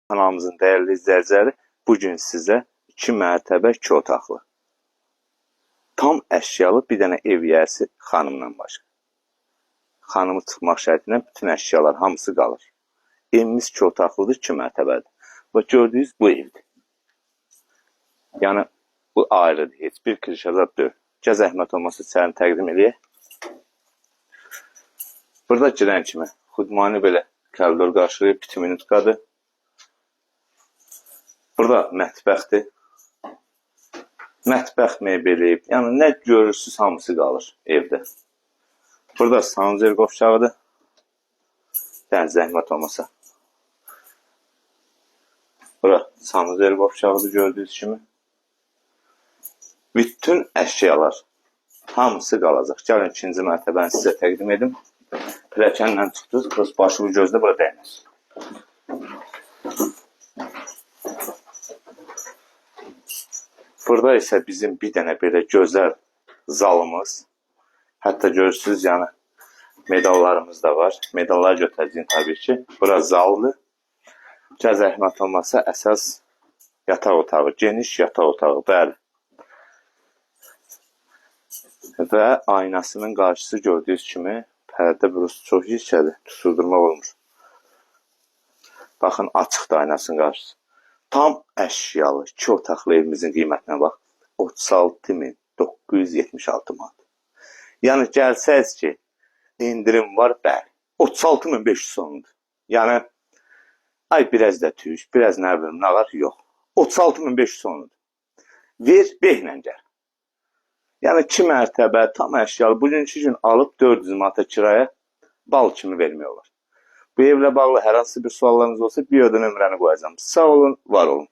Kanalımızın değerli izləyiciləri, bugün sizə 2 mərtəbə 2 otaqlı, tam əşyalı bir dənə ev yiyəsi xanımdan başqa. Xanımı çıxmaq şərtilə bütün əşyalar hamısı qalır. Evimiz 2 otaqlıdır, 2 mərtəbədir. Və gördüyünüz bu evdir. Yəni, bu ayrıdır, heç bir kirşazat deyil. Gəl zəhmət olmasa səni təqdim edək. Burada girən kimi xudmani belə koridor qarşılayıb, 2 minutkadır. Burada mətbəxdir. Mətbəx mebeli, yəni nə görürsünüz hamısı qalır evdə. Burada sanuzel qovşağıdır. Yəni zəhmət olmasa. Bura sanuzel qovşağıdır gördüyünüz kimi. Bütün əşyalar hamısı qalacaq. Gəlin ikinci mərtəbəni sizə təqdim edim. Pilləkənlə çıxdınız, kros başı bu gözdə bura dəymez. Burada isə bizim bir dənə belə gözəl zalımız. Hətta görürsünüz, yəni medallarımız da var. Medallar götürəcəyim təbii ki. Bura zaldır. Gəl zəhmət olmasa əsas yataq otağı, geniş yataq otağı, bəli. Və aynasının qarşısı gördüyünüz kimi pərdə bürosu çox yükədir, tuturdurmaq olmur. Baxın, açıqdır aynasının qarşısı. Tam əşyalı 2 otaqlı evimizin qiymətinə bax. 36.976 manat. Yəni gəlsəz ki, indirim var, bəli. 36.500 sonudur. Yəni, ay biraz da tüyüş, biraz nə bilim, nə var, yox. 36.500 sonudur. Ver, beylə gəl. Yəni 2 mərtəbə, tam əşyalı. Bugünkü gün alıb 400 manata kiraya bal kimi vermək olar. Bu evlə bağlı hər hansı bir suallarınız olsa, videoda nömrəni qoyacağım. Sağ olun, var olun.